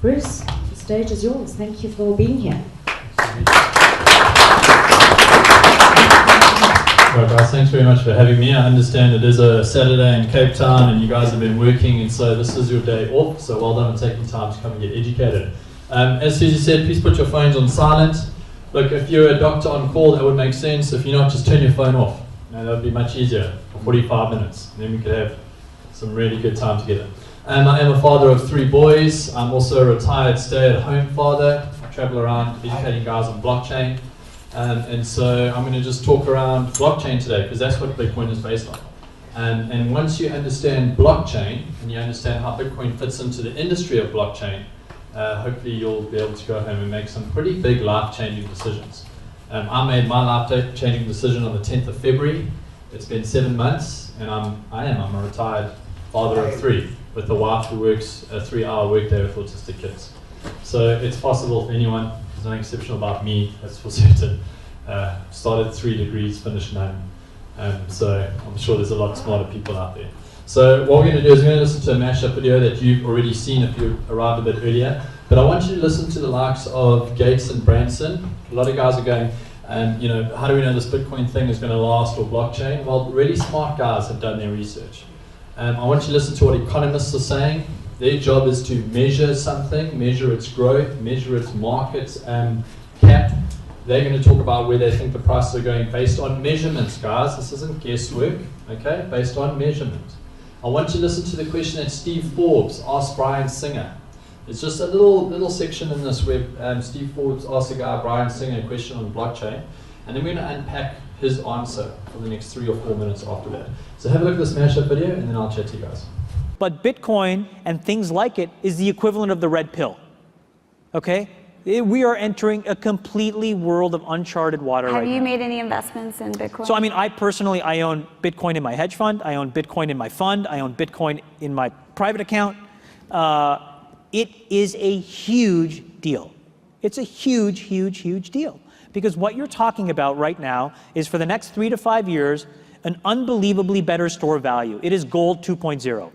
Bruce, the stage is yours. Thank you for being here. Well, guys, thanks very much for having me. I understand it is a Saturday in Cape Town and you guys have been working, and so this is your day off, so well done on taking time to come and get educated. As Susie said, please put your phones on silent. Look, if you're a doctor on call, that would make sense. If you're not, just turn your phone off. That would be much easier for 45 minutes. And then we could have some really good time together. I am a father of 3 boys. I'm also a retired stay-at-home father. I travel around educating guys on blockchain. And so I'm going to just talk around blockchain today, because that's what Bitcoin is based on. And once you understand blockchain, and you understand how Bitcoin fits into the industry of blockchain, hopefully you'll be able to go home and make some pretty big life-changing decisions. I made my life-changing decision on the 10th of February. It's been 7 months, and I'm a retired father of 3, with a wife who works a 3-hour workday with autistic kids. So it's possible for anyone. There's nothing exceptional about me, that's for certain. Started 3 degrees, finished none. So I'm sure there's a lot smarter people out there. So what we're going to do is we're going to listen to a mashup video that you've already seen if you arrived a bit earlier. But I want you to listen to the likes of Gates and Branson. A lot of guys are going, you know, how do we know this Bitcoin thing is going to last, or blockchain? Well, really smart guys have done their research. I want you to listen to what economists are saying. Their job is to measure something, measure its growth, measure its market cap. They're going to talk about where they think the prices are going based on measurements, guys. This isn't guesswork, okay? Based on measurement. I want you to listen to the question that Steve Forbes asked Brian Singer. It's just a little section in this where Steve Forbes asked the guy, Brian Singer, a question on blockchain. And then we're going to unpack his answer for the next 3 or 4 minutes after that. So have a look at this mashup video, and then I'll chat to you guys. But Bitcoin and things like it is the equivalent of the red pill, okay? We are entering a completely world of uncharted water right now. Have you made any investments in Bitcoin? So I mean, I personally own Bitcoin in my hedge fund, I own Bitcoin in my fund, I own Bitcoin in my private account. It is a huge deal. It's a huge, huge, huge deal. Because what you're talking about right now is, for the next 3 to 5 years, an unbelievably better store value. It is gold 2.0.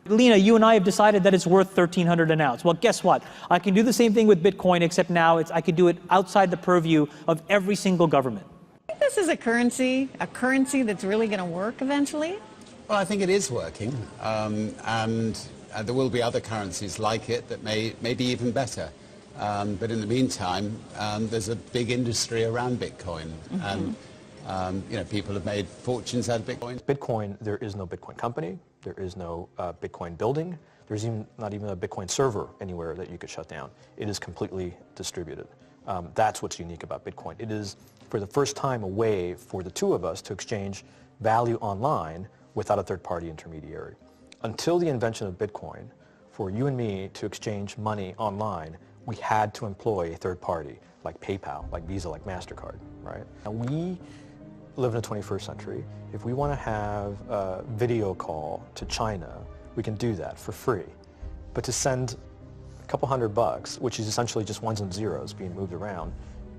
Lena, you and I have decided that it's worth $1,300 an ounce. Well, guess what? I can do the same thing with Bitcoin, except now I could do it outside the purview of every single government. I think this is a currency that's really going to work eventually. Well, I think it is working, and there will be other currencies like it that may be even better. But in the meantime, there's a big industry around Bitcoin, and you know, people have made fortunes out of Bitcoin. Bitcoin, there is no Bitcoin company, there is no Bitcoin building, there's not even a Bitcoin server anywhere that you could shut down. It is completely distributed. That's what's unique about Bitcoin. It is, for the first time, a way for the two of us to exchange value online without a third-party intermediary. Until the invention of Bitcoin, for you and me to exchange money online, we had to employ a third party, like PayPal, like Visa, like MasterCard, right? And we live in the 21st century. If we want to have a video call to China, we can do that for free. But to send a couple $100, which is essentially just ones and zeros being moved around,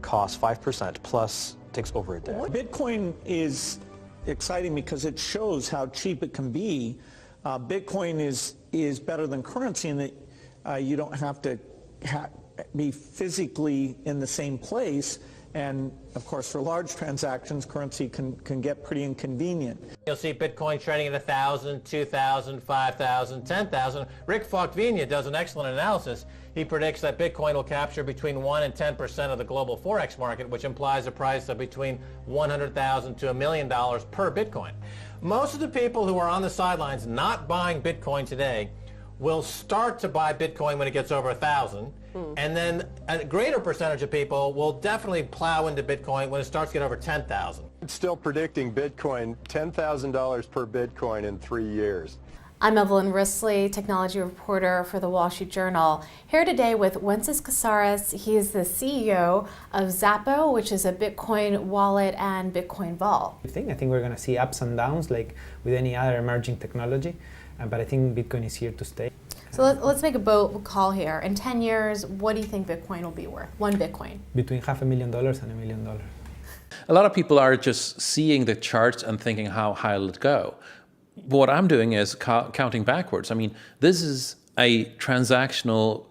costs 5% plus takes over a day. Bitcoin is exciting because it shows how cheap it can be. Bitcoin is better than currency in that you don't have to be physically in the same place. And of course, for large transactions, currency can get pretty inconvenient. You'll see Bitcoin trading at 1,000, 2,000, 5,000, 10,000. Rick Falkvinia does an excellent analysis. He predicts that Bitcoin will capture between 1 and 10% of the global Forex market, which implies a price of between $100,000 to $1 million per Bitcoin. Most of the people who are on the sidelines not buying Bitcoin today will start to buy Bitcoin when it gets over 1,000. And then a greater percentage of people will definitely plow into Bitcoin when it starts to get over 10,000. It's still predicting Bitcoin, $10,000 per Bitcoin in 3 years. I'm Evelyn Risley, technology reporter for the Wall Street Journal. Here today with Wences Casares. He is the CEO of Zappo, which is a Bitcoin wallet and Bitcoin vault. I think we're going to see ups and downs like with any other emerging technology, but I think Bitcoin is here to stay. So let's make a bold call here. In 10 years, what do you think Bitcoin will be worth? One Bitcoin? Between $500,000 and $1 million. A lot of people are just seeing the charts and thinking, how high will it go? What I'm doing is counting backwards. I mean, this is a transactional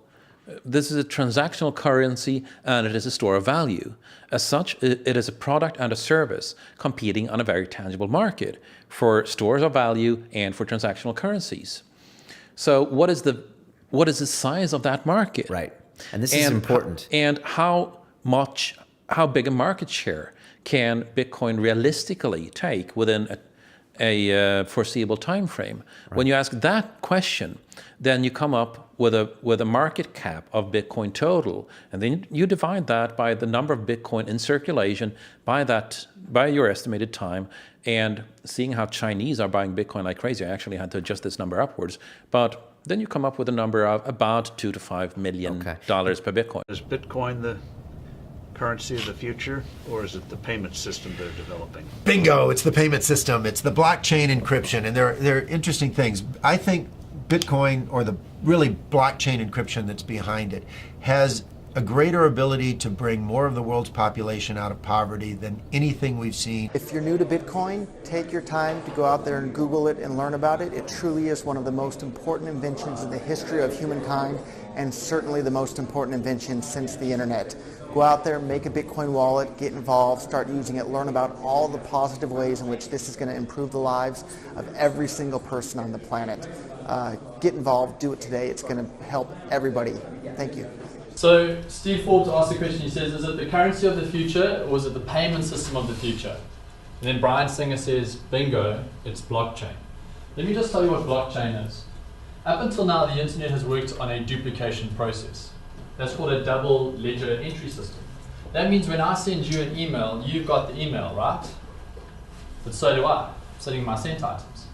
this is a transactional currency and it is a store of value. As such, it is a product and a service competing on a very tangible market for stores of value and for transactional currencies. So what is the size of that market? Right. And this is important. And how big a market share can Bitcoin realistically take within a foreseeable time frame? Right. When you ask that question, then you come up with a market cap of Bitcoin total, and then you divide that by the number of Bitcoin in circulation by your estimated time, and seeing how Chinese are buying Bitcoin like crazy, I actually had to adjust this number upwards, but then you come up with a number of about $2 to $5 million per Bitcoin. Is Bitcoin the currency of the future, or is it the payment system they're developing? Bingo! It's the payment system. It's the blockchain encryption, and they're interesting things. I think Bitcoin, or the really blockchain encryption that's behind it, has a greater ability to bring more of the world's population out of poverty than anything we've seen. If you're new to Bitcoin, take your time to go out there and Google it and learn about it. It truly is one of the most important inventions in the history of humankind, and certainly the most important invention since the internet. Go out there, make a Bitcoin wallet, get involved, start using it, learn about all the positive ways in which this is going to improve the lives of every single person on the planet. Get involved, do it today. It's going to help everybody. Thank you. So Steve Forbes asked the question, he says, is it the currency of the future or is it the payment system of the future? And then Brian Singer says, bingo, it's blockchain. Let me just tell you what blockchain is. Up until now, the internet has worked on a duplication process. That's called a double ledger entry system. That means when I send you an email, you've got the email, right? But so do I, sitting in my sent items.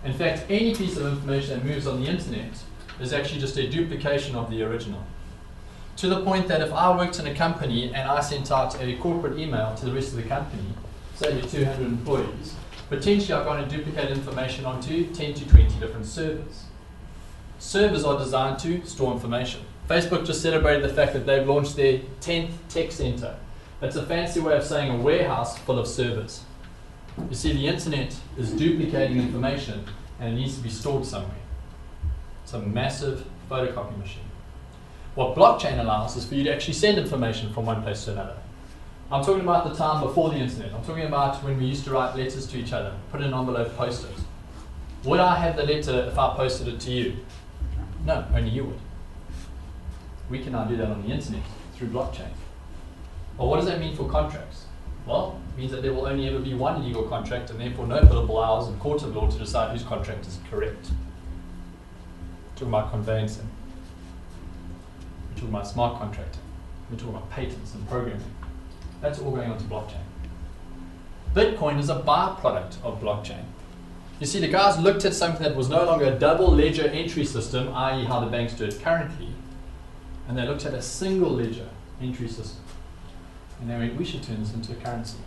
In fact, any piece of information that moves on the internet is actually just a duplication of the original. To the point that if I worked in a company and I sent out a corporate email to the rest of the company, say you're 200 employees, potentially I've got to duplicate information onto 10 to 20 different servers. Servers are designed to store information. Facebook just celebrated the fact that they've launched their 10th tech center. That's a fancy way of saying a warehouse full of servers. You see, the internet is duplicating information and it needs to be stored somewhere. It's a massive photocopy machine. What blockchain allows is for you to actually send information from one place to another. I'm talking about the time before the internet. I'm talking about when we used to write letters to each other, put in an envelope, post it. Would I have the letter if I posted it to you? No, only you would. We can now do that on the internet through blockchain. Well, what does that mean for contracts? Well, it means that there will only ever be one legal contract and therefore no billable hours in court of law to decide whose contract is correct. We're talking about conveyancing. We're talking about smart contracting. We're talking about patents and programming. That's all going onto blockchain. Bitcoin is a byproduct of blockchain. You see, the guys looked at something that was no longer a double ledger entry system, i.e. how the banks do it currently, and they looked at a single ledger entry system. And they went, we should turn this into a currency.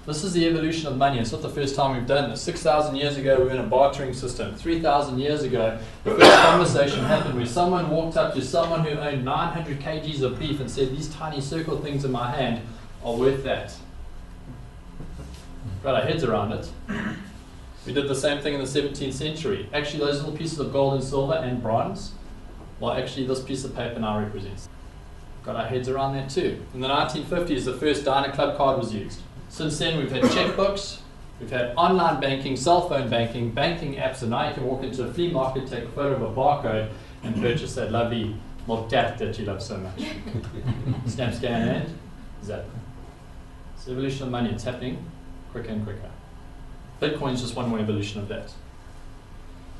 This is the evolution of money. It's not the first time we've done this. 6,000 years ago, we were in a bartering system. 3,000 years ago, the first conversation happened where someone walked up to someone who owned 900 kgs of beef and said, these tiny circle things in my hand are worth that. Got our heads around it. We did the same thing in the 17th century. Actually, those little pieces of gold and silver and bronze, well, actually, this piece of paper now represents. Got our heads around that too. In the 1950s, the first Diner Club card was used. Since then, we've had checkbooks, we've had online banking, cell phone banking, banking apps, and now you can walk into a flea market, take a photo of a barcode, and purchase that lovely Mortat that you love so much. Snap, scan, and zap. It's the evolution of money. It's happening quicker and quicker. Bitcoin is just one more evolution of that.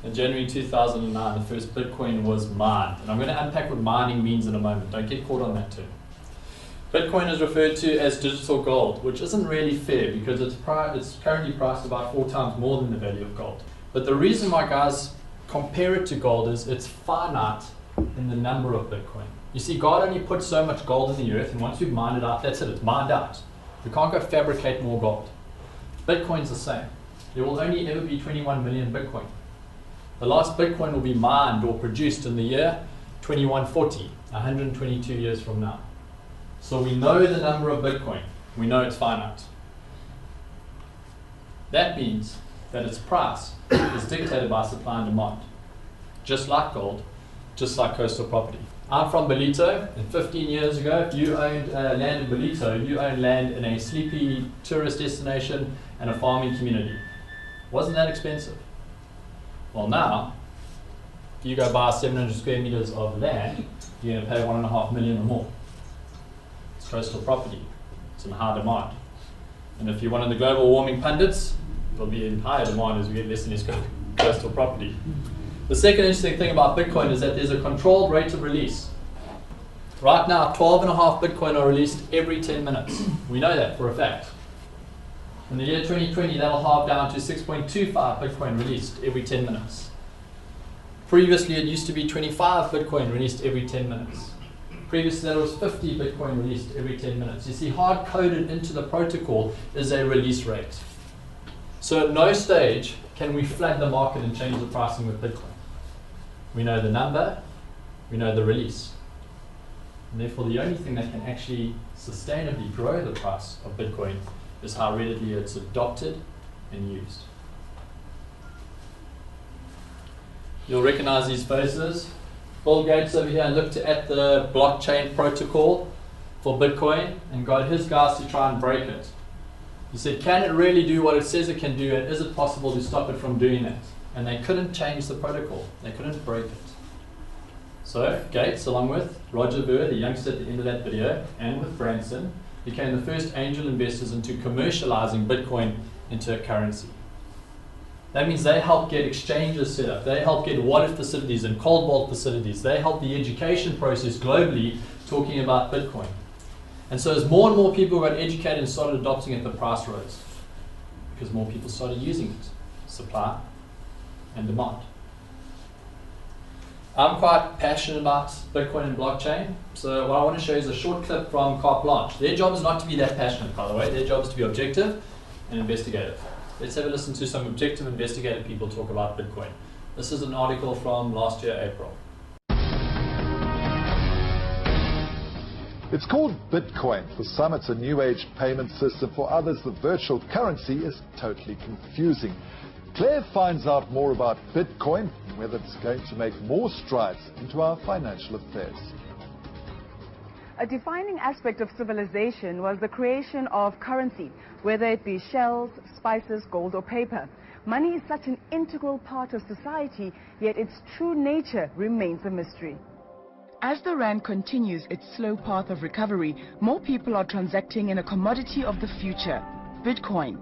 In January 2009, the first Bitcoin was mined. And I'm going to unpack what mining means in a moment. Don't get caught on that term. Bitcoin is referred to as digital gold, which isn't really fair because it's currently priced about 4 times more than the value of gold. But the reason why guys compare it to gold is it's finite in the number of Bitcoin. You see, God only put so much gold in the earth, and once we've mined it out, that's it, it's mined out. We can't go fabricate more gold. Bitcoin's the same. There will only ever be 21 million Bitcoin. The last Bitcoin will be mined or produced in the year 2140, 122 years from now. So we know the number of Bitcoin. We know it's finite. That means that its price is dictated by supply and demand. Just like gold, just like coastal property. I'm from Belito, and 15 years ago, if you owned land in Belito, you owned land in a sleepy tourist destination and a farming community. Wasn't that expensive? Well, now, if you go buy 700 square meters of land, you're going to pay $1.5 million or more. It's coastal property. It's in high demand. And if you're one of the global warming pundits, it'll be in higher demand as we get less and less coastal property. The second interesting thing about Bitcoin is that there's a controlled rate of release. Right now, 12.5 Bitcoin are released every 10 minutes. We know that for a fact. In the year 2020, that'll halve down to 6.25 Bitcoin released every 10 minutes. Previously, it used to be 25 Bitcoin released every 10 minutes. Previously, that was 50 Bitcoin released every 10 minutes. You see, hard-coded into the protocol is a release rate. So at no stage can we flood the market and change the pricing with Bitcoin. We know the number, we know the release. And therefore, the only thing that can actually sustainably grow the price of Bitcoin is how readily it's adopted and used. You'll recognize these faces. Bill Gates over here looked at the blockchain protocol for Bitcoin and got his guys to try and break it. He said, can it really do what it says it can do, and is it possible to stop it from doing that? And they couldn't change the protocol. They couldn't break it. So Gates, along with Roger Ver, the youngster at the end of that video, and with Branson, became the first angel investors into commercializing Bitcoin into a currency. That means they help get exchanges set up. They help get wallet facilities and cold vault facilities. They help the education process globally talking about Bitcoin. And so as more and more people got educated and started adopting it, the price rose. Because more people started using it. Supply and demand. I'm quite passionate about Bitcoin and blockchain. So what I want to show you is a short clip from Carte Blanche. Their job is not to be that passionate, by the way. Their job is to be objective and investigative. Let's have a listen to some objective, investigative people talk about Bitcoin. This is an article from last year, April. It's called Bitcoin. For some, it's a new age payment system. For others, the virtual currency is totally confusing. Claire finds out more about Bitcoin and whether it's going to make more strides into our financial affairs. A defining aspect of civilization was the creation of currency, whether it be shells, spices, gold or paper. Money is such an integral part of society, yet its true nature remains a mystery. As the rand continues its slow path of recovery, more people are transacting in a commodity of the future, Bitcoin.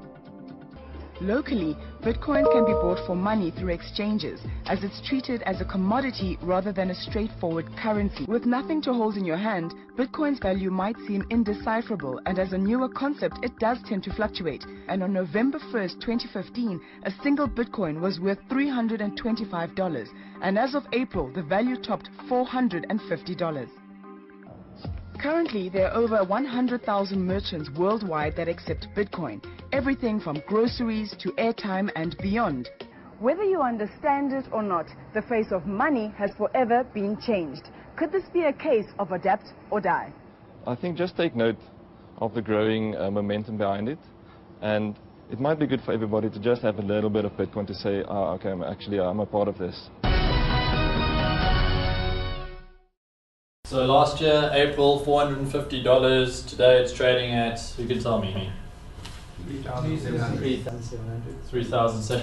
Locally, Bitcoin can be bought for money through exchanges, as it's treated as a commodity rather than a straightforward currency. With nothing to hold in your hand, Bitcoin's value might seem indecipherable, and as a newer concept, it does tend to fluctuate. And on November 1st, 2015, a single Bitcoin was worth $325, and as of April, the value topped $450. Currently, there are over 100,000 merchants worldwide that accept Bitcoin, everything from groceries to airtime and beyond. Whether you understand it or not, the face of money has forever been changed. Could this be a case of adapt or die? I think just take note of the growing momentum behind it, and it might be good for everybody to just have a little bit of Bitcoin to say, okay, I'm a part of this. So last year, April, $450. Today it's trading at, who can tell me? 3,700.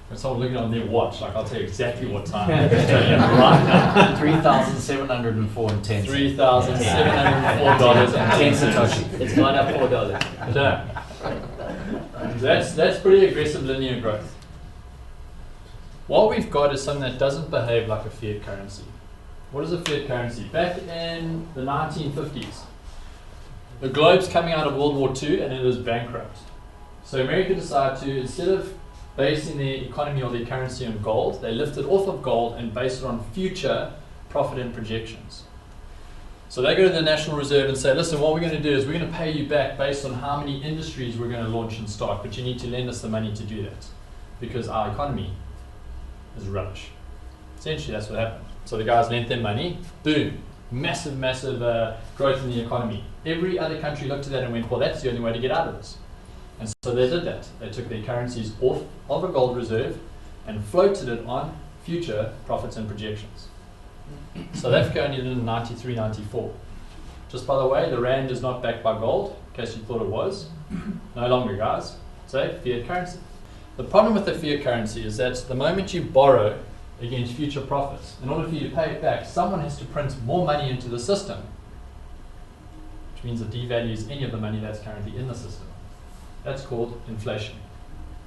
When someone looking on their watch, like I'll tell you exactly what time it's trading at right now. $3,704 and 10 cents. $3,704 and 10 Satoshi. It's gone up $4. Yeah. That's pretty aggressive linear growth. What we've got is something that doesn't behave like a fiat currency. What is a fiat currency? Back in the 1950s, the globe's coming out of World War II and it is bankrupt. So America decided to, instead of basing their economy or their currency on gold, they lifted off of gold and based it on future profit and projections. So they go to the National Reserve and say, listen, what we're going to do is we're going to pay you back based on how many industries we're going to launch and start, but you need to lend us the money to do that because our economy is rubbish. Essentially, that's what happened. So the guys lent them money, boom, massive growth in the economy. Every other country looked at that and went, well, that's the only way to get out of this. And so they did that. They took their currencies off of a gold reserve and floated it on future profits and projections. South Africa only did it in 93, 94. Just by the way, the rand is not backed by gold, in case you thought it was. No longer, guys. So, fiat currency. The problem with the fiat currency is that the moment you borrow against future profits, in order for you to pay it back, someone has to print more money into the system, which means it devalues any of the money that's currently in the system. That's called inflation.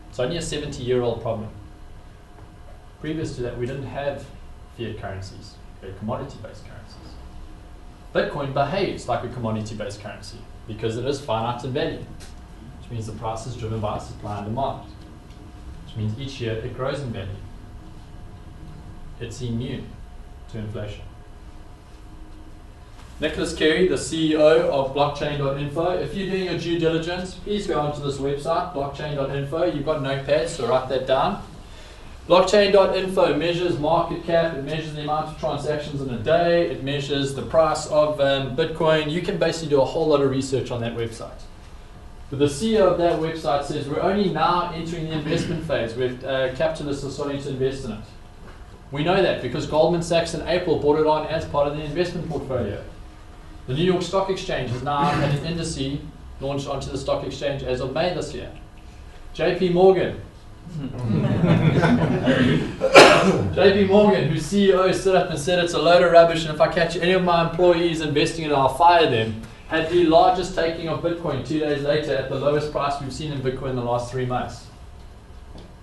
It's only a 70-year-old problem. Previous to that, we didn't have fiat currencies. We had commodity-based currencies. Bitcoin behaves like a commodity-based currency because it is finite in value, which means the price is driven by supply and demand, which means each year it grows in value. It's immune to inflation. Nicholas Carey, the CEO of blockchain.info. If you're doing your due diligence, please go onto this website, blockchain.info. You've got notepads, so write that down. Blockchain.info measures market cap, it measures the amount of transactions in a day, it measures the price of Bitcoin. You can basically do a whole lot of research on that website. But the CEO of that website says we're only now entering the investment phase where capitalists are starting to invest in it. We know that because Goldman Sachs in April brought it on as part of the investment portfolio. The New York Stock Exchange has now had an indice launched onto the stock exchange as of May this year. JP Morgan, whose CEO stood up and said it's a load of rubbish and if I catch any of my employees investing in it, I'll fire them, had the largest taking of Bitcoin 2 days later at the lowest price we've seen in Bitcoin in the last 3 months.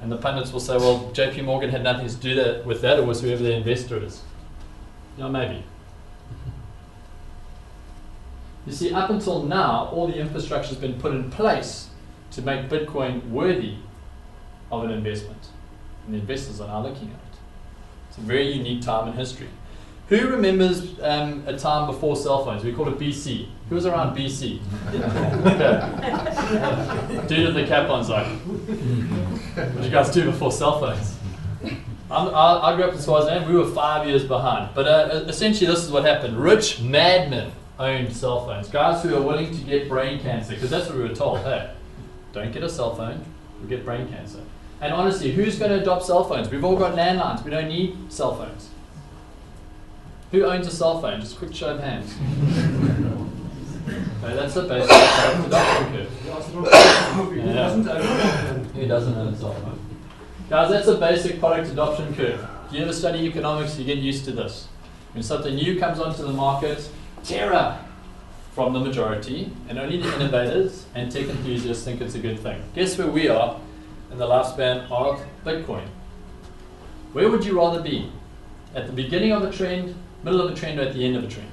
And the pundits will say, well, JP Morgan had nothing to do with that, it was whoever the investor is. Yeah, maybe. You see, up until now, all the infrastructure has been put in place to make Bitcoin worthy of an investment. And the investors are now looking at it. It's a very unique time in history. Who remembers a time before cell phones? We call it BC. Who was around BC? Okay. Dude with the cap on's like, what did you guys do before cell phones? I grew up in Swaziland. We were 5 years behind. But essentially this is what happened. Rich madmen owned cell phones. Guys who are willing to get brain cancer, because that's what we were told. Hey, don't get a cell phone, you'll get brain cancer. And honestly, who's going to adopt cell phones? We've all got landlines. We don't need cell phones. Who owns a cell phone? Just a quick show of hands. Okay, that's the basic product adoption curve. Who doesn't own a cell phone? Guys, that's a basic product adoption curve. If you ever study economics, you get used to this. When something new comes onto the market, terror from the majority, and only the innovators and tech enthusiasts think it's a good thing. Guess where we are in the lifespan of Bitcoin? Where would you rather be? At the beginning of the trend, middle of the trend, or at the end of the trend?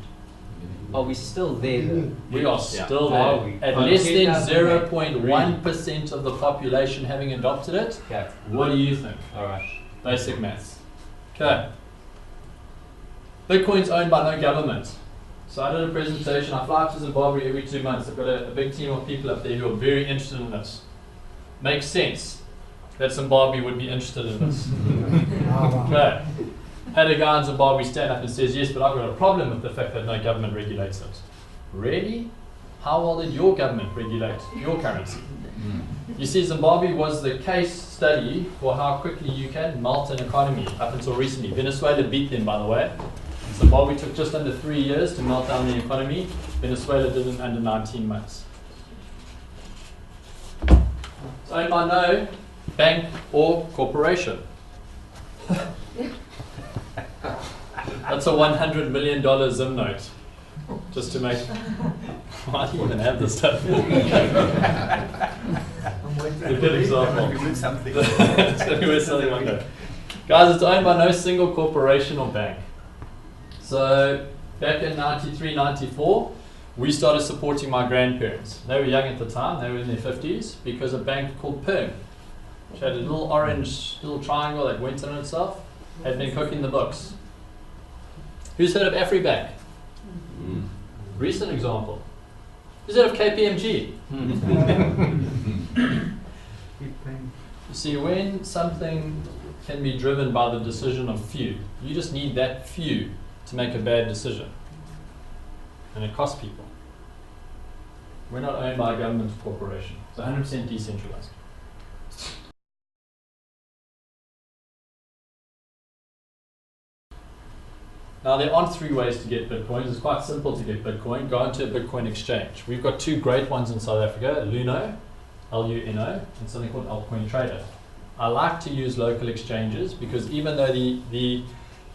Are we still there though? We are still there. At less than 0.1% of the population having adopted it. Okay. What do you think? Alright. Basic maths. Okay. Bitcoin's owned by no government. So I did a presentation. I fly to Zimbabwe every 2 months. I've got a big team of people up there who are very interested in this. Makes sense that Zimbabwe would be interested in this. Okay. Had a guy in Zimbabwe stand up and says, yes, but I've got a problem with the fact that no government regulates it. Really? How well did your government regulate your currency? You see, Zimbabwe was the case study for how quickly you can melt an economy up until recently. Venezuela beat them, by the way. Zimbabwe took just under 3 years to melt down the economy. Venezuela did it in under 19 months. It's owned by no bank or corporation. That's a $100 million Zim note. Just to make... Why do you even have this stuff? It's a good example. It's going to be worth something one day. Guys, it's owned by no single corporation or bank. So back in 93, 94, we started supporting my grandparents. They were young at the time, they were in their 50s, because a bank called Perm, which had a little orange little triangle that went in itself, had been cooking the books. Who's heard of AfriBank? Recent example. Who's heard of KPMG? You see, when something can be driven by the decision of few, you just need that few to make a bad decision. And it costs people. We're not owned by a government or corporation. It's 100% decentralized. Now, there aren't 3 ways to get Bitcoins. It's quite simple to get Bitcoin. Go into a Bitcoin exchange. We've got 2 great ones in South Africa, Luno, L-U-N-O, and something called Altcoin Trader. I like to use local exchanges because even though the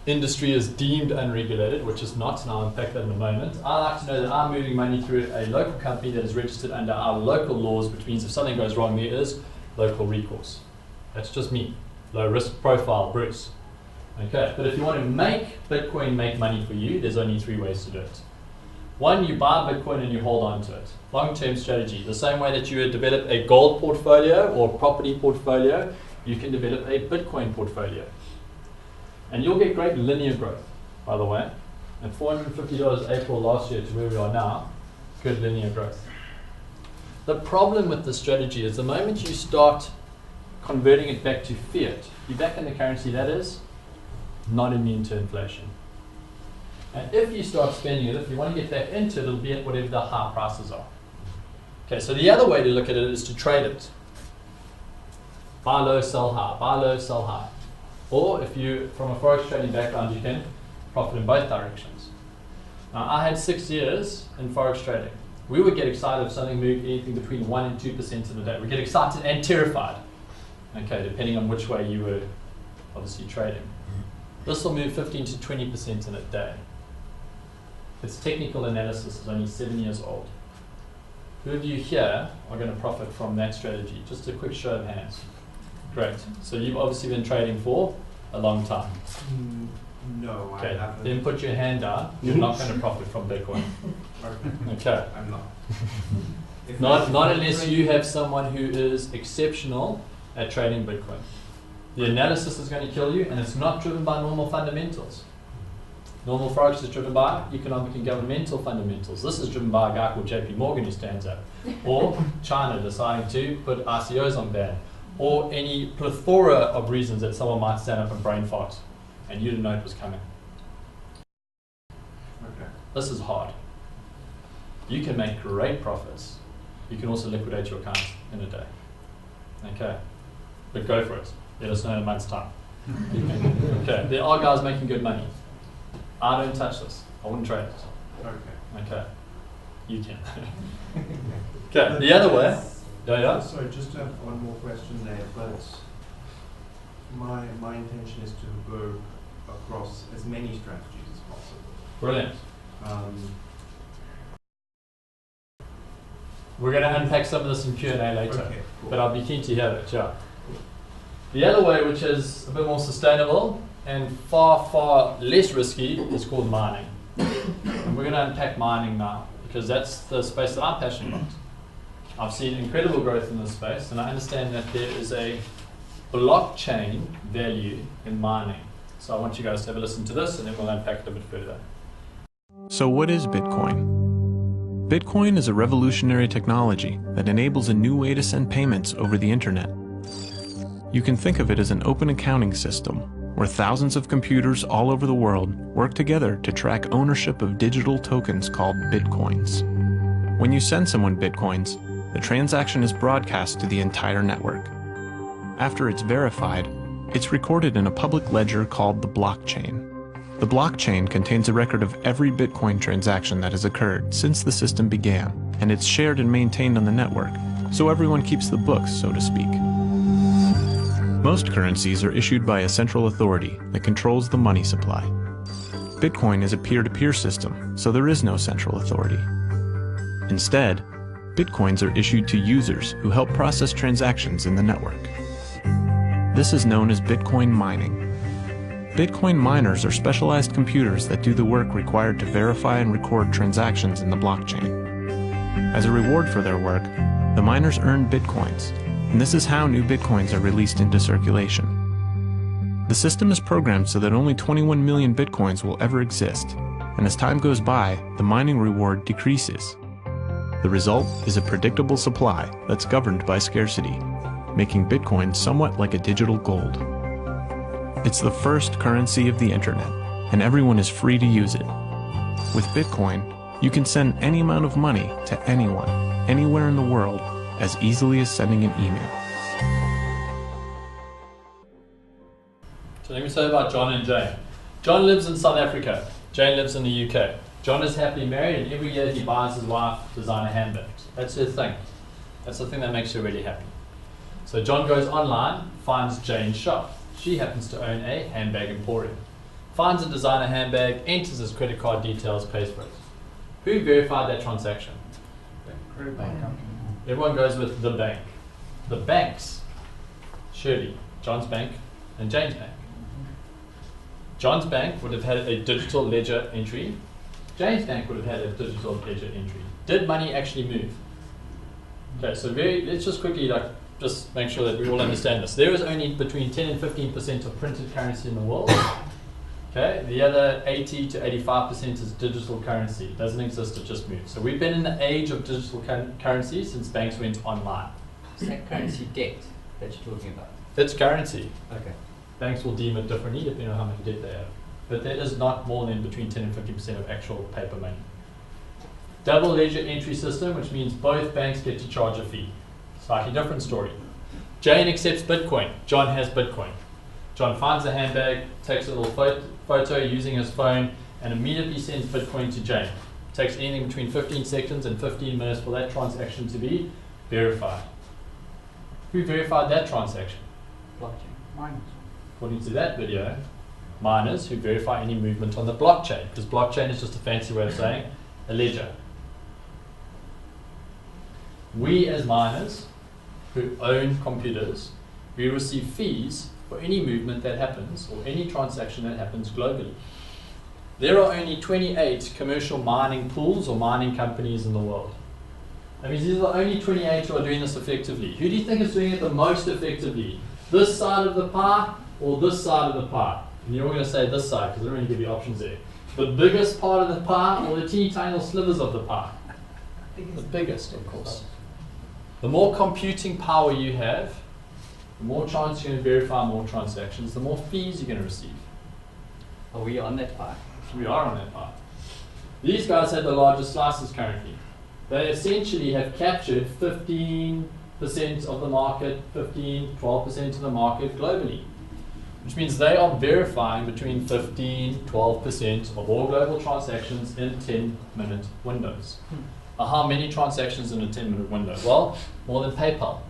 industry is deemed unregulated, which is not, and I'll unpack that in a moment, I like to know that I'm moving money through a local company that is registered under our local laws, which means if something goes wrong, there is local recourse. That's just me. Low risk profile, Bruce. Okay, but if you want to make Bitcoin make money for you, there's only 3 ways to do it. 1, you buy Bitcoin and you hold on to it. Long-term strategy. The same way that you would develop a gold portfolio or property portfolio, you can develop a Bitcoin portfolio. And you'll get great linear growth, by the way. At $450 April last year to where we are now, good linear growth. The problem with this strategy is the moment you start converting it back to fiat, you're back in the currency that is not immune to inflation. And if you start spending it, if you want to get back into it, it'll be at whatever the high prices are. Okay, so the other way to look at it is to trade it. Buy low, sell high, buy low, sell high. Or if you, from a forex trading background, you can profit in both directions. Now, I had 6 years in forex trading. We would get excited if something moved anything between 1 and 2% in a day. We'd get excited and terrified, okay, depending on which way you were obviously trading. This will move 15 to 20% in a day. Its technical analysis is only 7 years old. Who of you here are going to profit from that strategy? Just a quick show of hands. Great. So you've obviously been trading for a long time. No, I Okay. haven't. Then put your hand down. You're not going to profit from Bitcoin. Okay. I'm not. Not unless you have someone who is exceptional at trading Bitcoin. The analysis is going to kill you, and it's not driven by normal fundamentals. Normal forex is driven by economic and governmental fundamentals. This is driven by a guy called JP Morgan who stands up. Or China deciding to put ICOs on ban. Or any plethora of reasons that someone might stand up and brain fart, and you didn't know it was coming. Okay. This is hard. You can make great profits. You can also liquidate your account in a day. Okay, but go for it. Let us know in a month's time. Okay, there are guys making good money. I don't touch this. I wouldn't trade it. Okay, you can. Okay, the other way. Yeah. Sorry, just to have one more question there, but my intention is to go across as many strategies as possible. Brilliant. We're going to unpack some of this in Q&A later, Okay, cool. but I'll be keen to hear it, yeah. The other way, which is a bit more sustainable and far, far less risky, is called mining. And we're going to unpack mining now, because that's the space that I'm passionate about. I've seen incredible growth in this space, and I understand that there is a blockchain value in mining. So I want you guys to have a listen to this, and then we'll unpack it a bit further. So what is Bitcoin? Bitcoin is a revolutionary technology that enables a new way to send payments over the internet. You can think of it as an open accounting system where thousands of computers all over the world work together to track ownership of digital tokens called bitcoins. When you send someone bitcoins, the transaction is broadcast to the entire network. After it's verified, it's recorded in a public ledger called the blockchain. The blockchain contains a record of every Bitcoin transaction that has occurred since the system began, and it's shared and maintained on the network, so everyone keeps the books, so to speak. Most currencies are issued by a central authority that controls the money supply. Bitcoin is a peer-to-peer system, so there is no central authority. Instead, Bitcoins are issued to users who help process transactions in the network. This is known as Bitcoin mining. Bitcoin miners are specialized computers that do the work required to verify and record transactions in the blockchain. As a reward for their work, the miners earn Bitcoins, and this is how new Bitcoins are released into circulation. The system is programmed so that only 21 million Bitcoins will ever exist, and as time goes by, the mining reward decreases. The result is a predictable supply that's governed by scarcity, making Bitcoin somewhat like a digital gold. It's the first currency of the internet, and everyone is free to use it. With Bitcoin, you can send any amount of money to anyone, anywhere in the world, as easily as sending an email. So let me tell you about John and Jane. John lives in South Africa. Jane lives in the UK. John is happily married, and every year he buys his wife designer handbags. That's her thing. That's the thing that makes her really happy. So John goes online, finds Jane's shop. She happens to own a handbag emporium. Finds a designer handbag, enters his credit card details, pays for it. Who verified that transaction? Everyone goes with the bank. The banks, surely, John's bank and Jane's bank. John's bank would have had a digital ledger entry. Jane's bank would have had a digital ledger entry. Did money actually move? Okay, so let's just quickly just make sure that we all understand this. There is only between 10 and 15% of printed currency in the world. Okay, the other 80 to 85% is digital currency. It doesn't exist, it just moves. So we've been in the age of digital currency since banks went online. Is that currency debt that you're talking about? It's currency. Okay. Banks will deem it differently depending on how much debt they have. But there is not more than between 10 and 50% of actual paper money. Double ledger entry system, which means both banks get to charge a fee. Slightly different story. Jane accepts Bitcoin. John has Bitcoin. John finds a handbag, takes a little photo using his phone, and immediately sends Bitcoin to Jane. It takes anything between 15 seconds and 15 minutes for that transaction to be verified. Who verified that transaction? Blockchain. Miners. According to that video, miners who verify any movement on the blockchain, because blockchain is just a fancy way of saying a ledger. We as miners who own computers, we receive fees for any movement that happens or any transaction that happens globally. There are only 28 commercial mining pools or mining companies in the world. That means these are the only 28 who are doing this effectively. Who do you think is doing it the most effectively? This side of the pie or this side of the pie? And you're all going to say this side because I don't really give you options there. The biggest part of the pie or the teeny tiny little slivers of the pie? The biggest, of course. The more computing power you have, the more chance you're going to verify more transactions, the more fees you're going to receive. Are we on that part? We are on that part. These guys have the largest slices currently. They essentially have captured 15% of the market, 15, 12% of the market globally. Which means they are verifying between 15, 12% of all global transactions in 10-minute windows. How many transactions in a 10-minute window? Well, more than PayPal.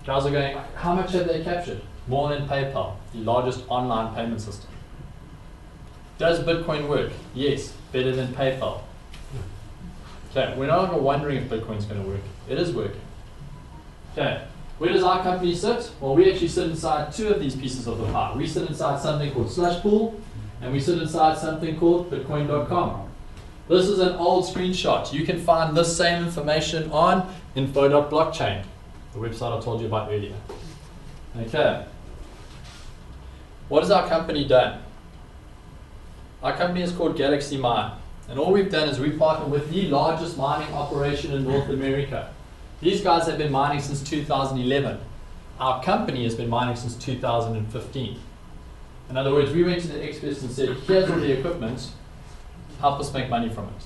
Guys are going, how much have they captured? More than PayPal, the largest online payment system. Does Bitcoin work? Yes, better than PayPal. Okay, we're no longer wondering if Bitcoin's going to work. It is working. Okay, where does our company sit? Well, we actually sit inside two of these pieces of the pie. We sit inside something called Slushpool, and we sit inside something called Bitcoin.com. This is an old screenshot. You can find this same information on info.blockchain, the website I told you about earlier. Okay. What has our company done? Our company is called Galaxy Mine. And all we've done is we partnered with the largest mining operation in North America. These guys have been mining since 2011. Our company has been mining since 2015. In other words, we went to the experts and said, here's all the equipment, help us make money from it.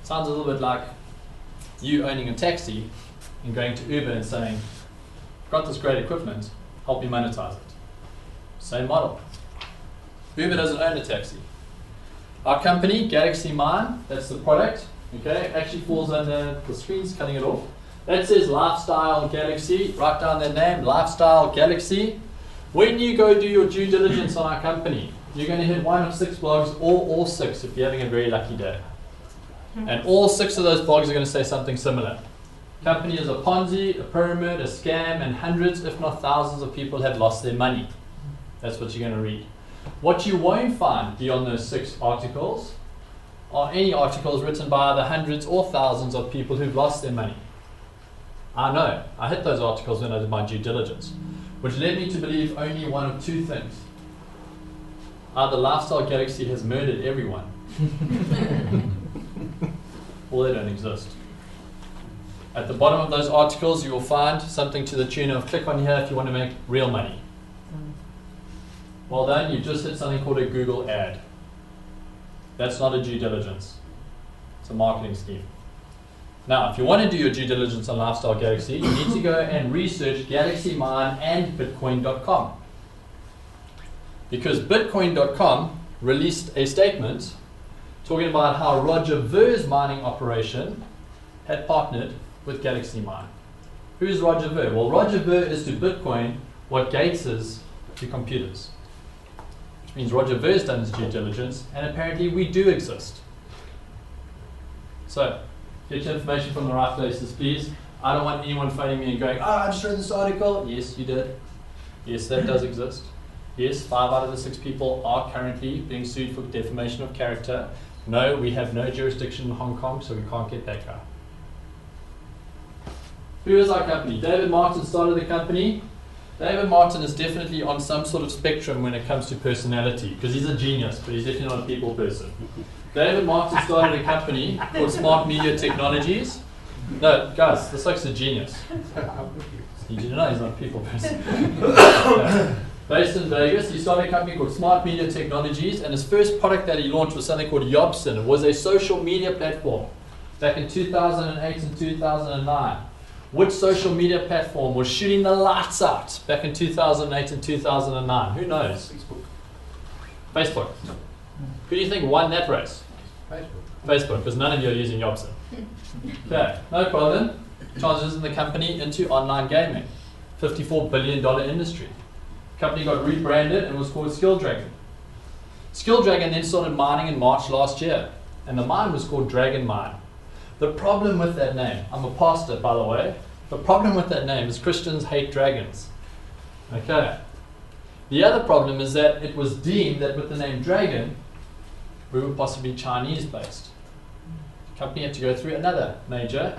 Sounds a little bit like you owning a taxi and going to Uber and saying, got this great equipment, help me monetize it. Same model. Uber doesn't own a taxi. Our company, Galaxy Mine, that's the product. Okay, it actually falls under the screen's cutting it off. That says Lifestyle Galaxy. Write down their name, Lifestyle Galaxy. When you go do your due diligence on our company, you're going to hit one of 6 blogs, or all 6 if you're having a very lucky day. And all 6 of those blogs are going to say something similar. Company is a Ponzi, a pyramid, a scam, and hundreds, if not thousands of people have lost their money. That's what you're going to read. What you won't find beyond those 6 articles are any articles written by the hundreds or thousands of people who've lost their money. I know. I hit those articles when I did my due diligence, which led me to believe only one of 2 things. Either Lifestyle Galaxy has murdered everyone, or they don't exist. At the bottom of those articles, you will find something to the tune of click on here if you want to make real money. Well done, you just hit something called a Google ad. That's not a due diligence. It's a marketing scheme. Now, if you want to do your due diligence on Lifestyle Galaxy, you need to go and research Galaxy Mine and Bitcoin.com. Because Bitcoin.com released a statement talking about how Roger Ver's mining operation had partnered with Galaxy Mine. Who's Roger Ver? Well, Roger Ver is to Bitcoin what Gates is to computers. Which means Roger Ver's done his due diligence, and apparently we do exist. So, get your information from the right places, please. I don't want anyone phoning me and going, oh, I just read this article. Yes, you did. Yes, that does exist. Yes, 5 out of the 6 people are currently being sued for defamation of character. No, we have no jurisdiction in Hong Kong, so we can't get that guy. Who is our company? David Martin started the company. David Martin is definitely on some sort of spectrum when it comes to personality, because he's a genius, but he's definitely not a people person. David Martin started a company called Smart Media Technologies. No, guys, this looks a genius. Did you know he's not a people person? Based in Vegas, he started a company called Smart Media Technologies, and his first product that he launched was something called Yobson. It was a social media platform back in 2008 and 2009. Which social media platform was shooting the lights out back in 2008 and 2009? Who knows? Facebook. Who do you think won that race? Facebook, because none of you are using Yobson. Okay, no problem. Transitioned the company into online gaming. $54 billion industry. Company got rebranded and was called SkillDragon. SkillDragon then started mining in March last year, and the mine was called Dragon Mine. The problem with that name, I'm a pastor by the way, the problem with that name is Christians hate dragons. Okay. The other problem is that it was deemed that with the name Dragon, we were possibly Chinese based. The company had to go through another major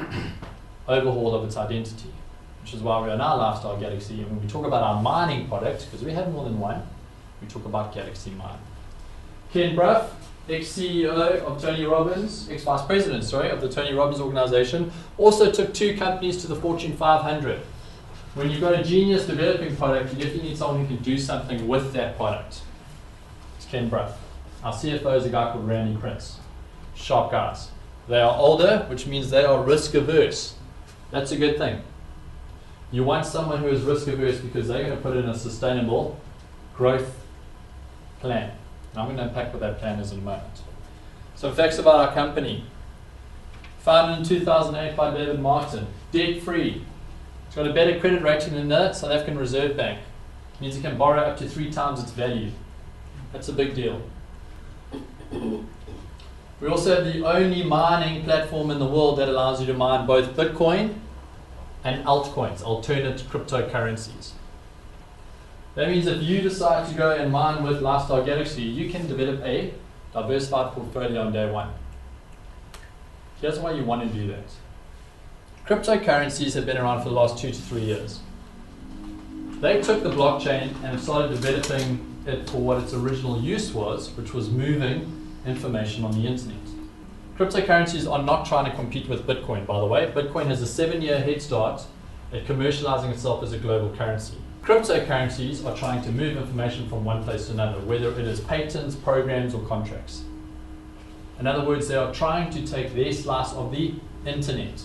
overhaul of its identity, which is why we're in our Lifestyle Galaxy, and when we talk about our mining product, because we have more than one, we talk about Galaxy Mine. Ken Bruff, ex-CEO of Tony Robbins, ex-vice president, sorry, of the Tony Robbins organization, also took 2 companies to the Fortune 500. When you've got a genius developing product, you definitely need someone who can do something with that product. It's Ken Bruff. Our CFO is a guy called Randy Prince. Sharp guys. They are older, which means they are risk averse. That's a good thing. You want someone who is risk averse because they're going to put in a sustainable growth plan. And I'm going to unpack what that plan is in a moment. Some facts about our company. Founded in 2008 by David Martin. Debt free. It's got a better credit rating than the South African Reserve Bank. It means it can borrow up to 3 times its value. That's a big deal. We also have the only mining platform in the world that allows you to mine both Bitcoin and altcoins, alternate cryptocurrencies. That means if you decide to go and mine with Lifestyle Galaxy, you can develop a diversified portfolio on day one. Here's why you want to do that. Cryptocurrencies have been around for the last 2 to 3 years. They took the blockchain and started developing it for what its original use was, which was moving information on the internet. Cryptocurrencies are not trying to compete with Bitcoin, by the way. Bitcoin has a 7-year head start at commercializing itself as a global currency. Cryptocurrencies are trying to move information from one place to another, whether it is patents, programs, or contracts. In other words, they are trying to take their slice of the internet.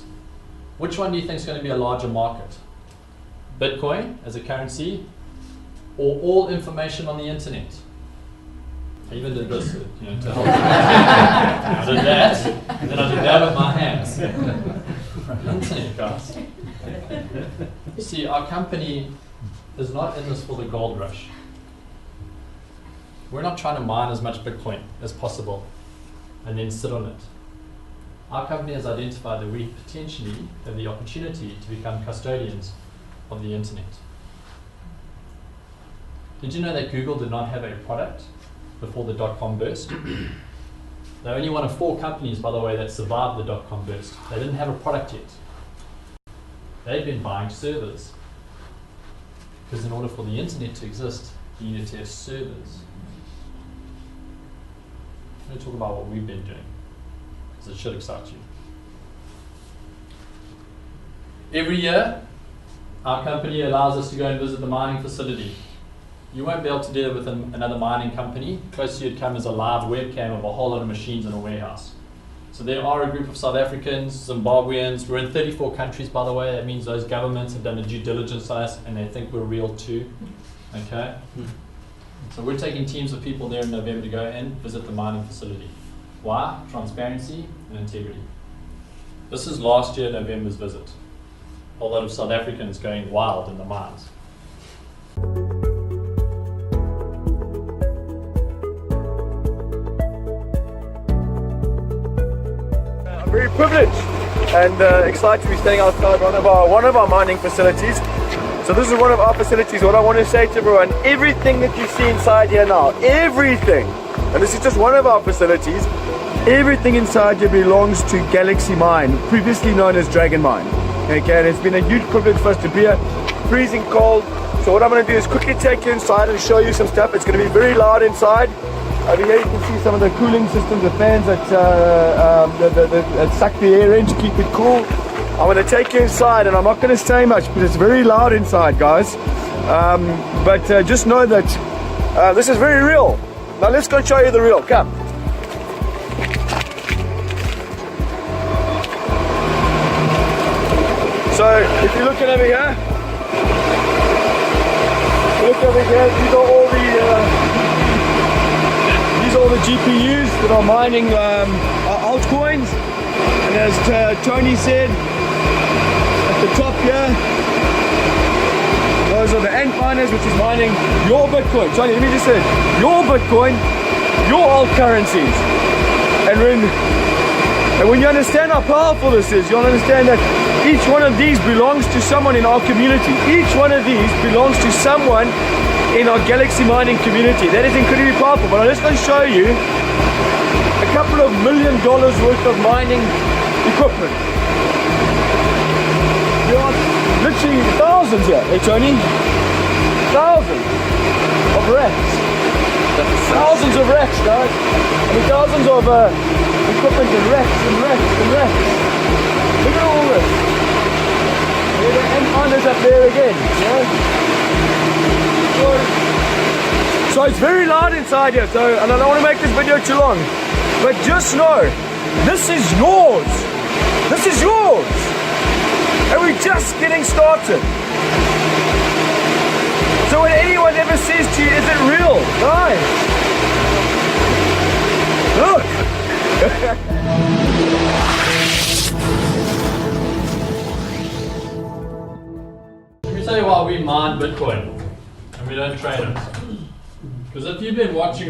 Which one do you think is going to be a larger market? Bitcoin as a currency, or all information on the internet? I even did this, to help. I did that, and then I did that with my hands. Internet, guys. You see, our company is not in this for the gold rush. We're not trying to mine as much Bitcoin as possible and then sit on it. Our company has identified that we potentially have the opportunity to become custodians of the internet. Did you know that Google did not have a product before the dot-com burst? They're only one of 4 companies, by the way, that survived the dot-com burst. They didn't have a product yet. They've been buying servers. Because in order for the internet to exist, you needed to have servers. I'm going to talk about what we've been doing, because it should excite you. Every year, our company allows us to go and visit the mining facility. You won't be able to do it with another mining company. Closest you'd come is a live webcam of a whole lot of machines in a warehouse. So there are a group of South Africans, Zimbabweans. We're in 34 countries, by the way. That means those governments have done a due diligence on us and they think we're real too. Okay? So we're taking teams of people there in November to go and visit the mining facility. Why? Transparency and integrity. This is last year November's visit. A whole lot of South Africans going wild in the mines. I'm very privileged and excited to be staying outside one of our mining facilities. So this is one of our facilities. What I want to say to everyone, everything that you see inside here now, everything, and this is just one of our facilities, everything inside here belongs to Galaxy Mine, previously known as Dragon Mine. Okay, and it's been a huge privilege for us to be here, freezing cold. So what I'm going to do is quickly take you inside and show you some stuff. It's going to be very loud inside. Over here you can see some of the cooling systems, the fans that suck the air in to keep it cool. I'm going to take you inside, and I'm not going to say much because it's very loud inside, guys. But just know that this is very real. Now let's go and show you the real. Come. So if you're looking over here, these are all the GPUs that are mining our altcoins. And as Tony said, at the top here, those are the ant miners, which is mining your Bitcoin. Tony, let me just say, your Bitcoin, your alt currencies. And when you understand how powerful this is, you'll understand that each one of these belongs to someone in our community. Each one of these belongs to someone in our Galaxy mining community. That is incredibly powerful. But I'm just going to show you a couple of $1 million worth of mining equipment. There are literally thousands here. Hey Tony? Thousands of racks. Thousands of racks, guys. I mean thousands of equipment and racks and racks and racks. Look at all this. There are ant miners up there again. So it's very loud inside here, and I don't want to make this video too long, but just know, this is yours. This is yours. And we're just getting started. So when anyone ever says to you, is it real? Guys, look. Let me tell you why we mine Bitcoin and we don't trade it. Because if you've been watching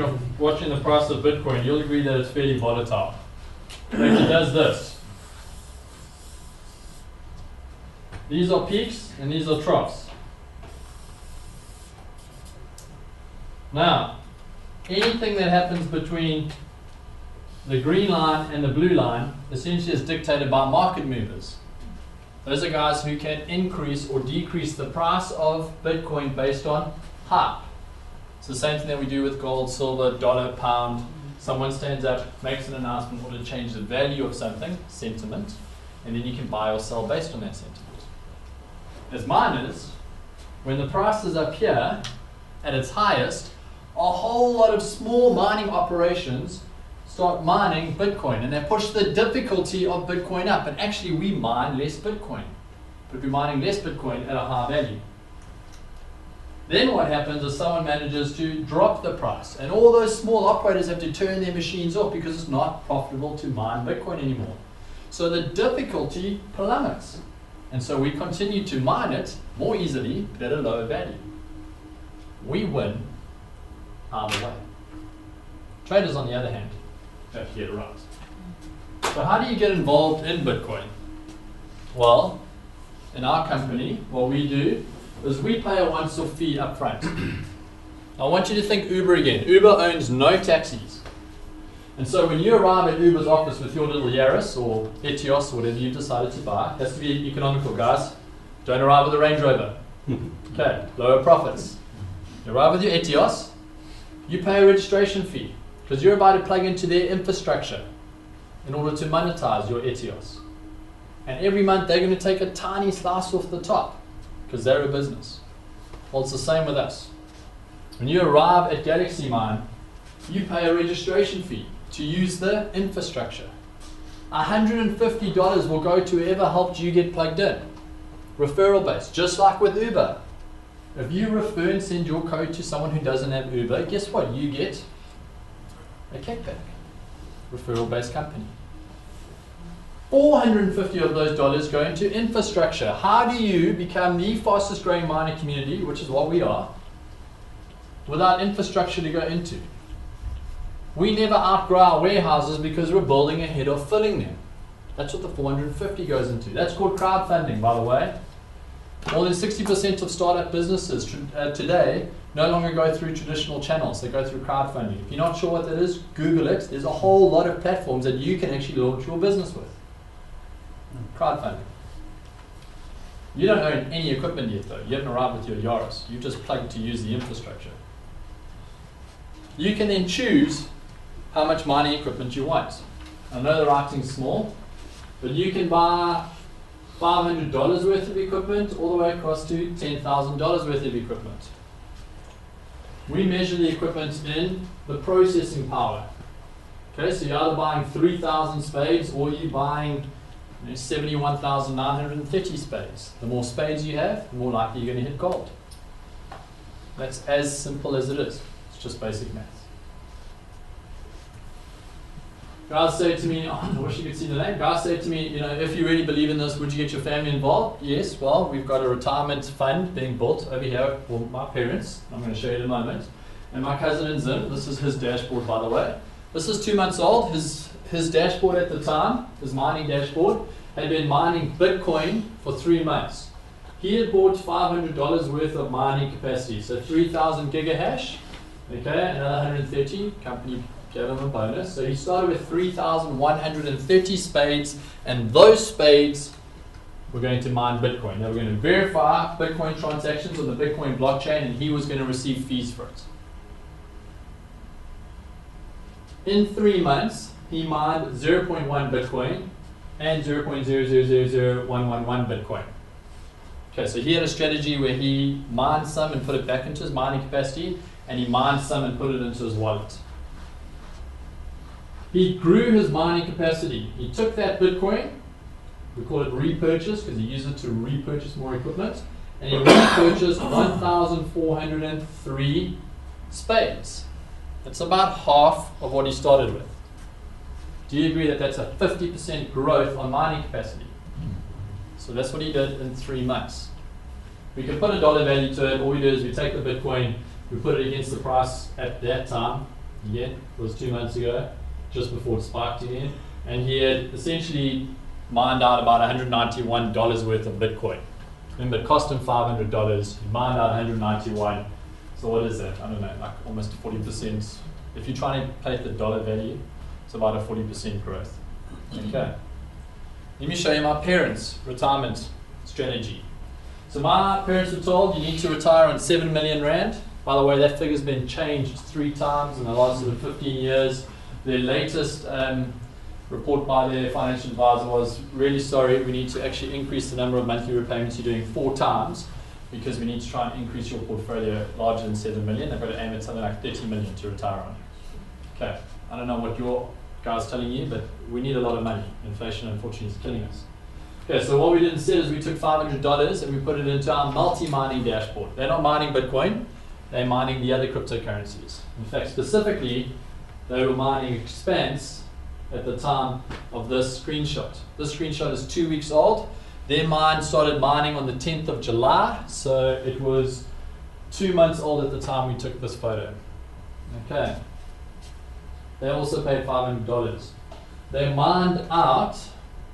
the price of Bitcoin, you'll agree that it's fairly volatile. It actually does this. These are peaks and these are troughs. Now, anything that happens between the green line and the blue line essentially is dictated by market movers. Those are guys who can increase or decrease the price of Bitcoin based on hype. It's the same thing that we do with gold, silver, dollar, pound. Someone stands up, makes an announcement in order to change the value of something, sentiment, and then you can buy or sell based on that sentiment. As miners, when the price is up here at its highest, a whole lot of small mining operations start mining Bitcoin, and they push the difficulty of Bitcoin up. And actually we mine less Bitcoin, but we're mining less Bitcoin at a high value. Then what happens is someone manages to drop the price, and all those small operators have to turn their machines off because it's not profitable to mine Bitcoin anymore. So the difficulty plummets, and so we continue to mine it more easily but at a lower value. We win either way. Traders, on the other hand, have to get it right. So how do you get involved in Bitcoin? Well, in our company, what we do is we pay a once-off fee up front. I want you to think Uber again. Uber owns no taxis. And so when you arrive at Uber's office with your little Yaris or Etios or whatever you've decided to buy, it has to be economical, guys. Don't arrive with a Range Rover. Okay, lower profits. You arrive with your Etios, you pay a registration fee because you're about to plug into their infrastructure in order to monetize your Etios. And every month they're going to take a tiny slice off the top because they're a business. Well, it's the same with us. When you arrive at Galaxy Mine, you pay a registration fee to use the infrastructure. $150 will go to whoever helped you get plugged in. Referral based, just like with Uber. If you refer and send your code to someone who doesn't have Uber, guess what? You get a kickback. Referral-based company. 450 of those dollars go into infrastructure. How do you become the fastest growing mining community, which is what we are, without infrastructure to go into? We never outgrow our warehouses because we're building ahead of filling them. That's what the 450 goes into. That's called crowdfunding, by the way. More than 60% of startup businesses today no longer go through traditional channels. They go through crowdfunding. If you're not sure what that is, Google it. There's a whole lot of platforms that you can actually launch your business with. Crowdfunding. You don't own any equipment yet, though. You haven't arrived with your Yaris. You've just plugged to use the infrastructure. You can then choose how much mining equipment you want. I know the writing's small, but you can buy $500 worth of equipment all the way across to $10,000 worth of equipment. We measure the equipment in the processing power. Okay, so you're either buying 3,000 spades or you're buying 71,930 spades. The more spades you have, the more likely you're going to hit gold. That's as simple as it is. It's just basic maths. Guys say to me, oh, I wish you could see the name. Guys say to me, you know, if you really believe in this, would you get your family involved? Yes, well, we've got a retirement fund being built over here for my parents. I'm going to show you in a moment. And my cousin in Zim, this is his dashboard, by the way. This is 2 months old. His dashboard at the time, his mining dashboard, had been mining Bitcoin for 3 months. He had bought $500 worth of mining capacity, so 3,000 gigahash, okay, another 130, company gave him a bonus. So he started with 3,130 spades, and those spades were going to mine Bitcoin. They were going to verify Bitcoin transactions on the Bitcoin blockchain, and he was going to receive fees for it. In 3 months, he mined 0.1 Bitcoin and 0.0000111 Bitcoin. Okay, so he had a strategy where he mined some and put it back into his mining capacity, and he mined some and put it into his wallet. He grew his mining capacity. He took that Bitcoin, we call it repurchase because he used it to repurchase more equipment, and he repurchased 1,403 spades. That's about half of what he started with. Do you agree that that's a 50% growth on mining capacity? So that's what he did in 3 months. We can put a dollar value to it. All we do is we take the Bitcoin, we put it against the price at that time. Again, it was 2 months ago, just before it spiked again. And he had essentially mined out about $191 worth of Bitcoin. Remember, it cost him $500. He mined out 191. So what is that? I don't know, like almost 40%. If you're trying to play the dollar value, it's about a 40% growth. Okay. Let me show you my parents' retirement strategy. So my parents were told you need to retire on 7 million rand. By the way, that figure's been changed 3 times in the last sort of 15 years. Their latest report by their financial advisor was, really sorry, we need to actually increase the number of monthly repayments you're doing 4 times because we need to try and increase your portfolio larger than 7 million. They've got to aim at something like 30 million to retire on. Okay, I don't know what your guys telling you, but we need a lot of money. Inflation, unfortunately, is killing us. Okay, so what we did instead is we took $500 and we put it into our multi-mining dashboard. They're not mining Bitcoin, they're mining the other cryptocurrencies. In fact, specifically, they were mining Expanse at the time of this screenshot. This screenshot is 2 weeks old. Their mine started mining on the 10th of July, so it was 2 months old at the time we took this photo. Okay. They also paid $500. They mined out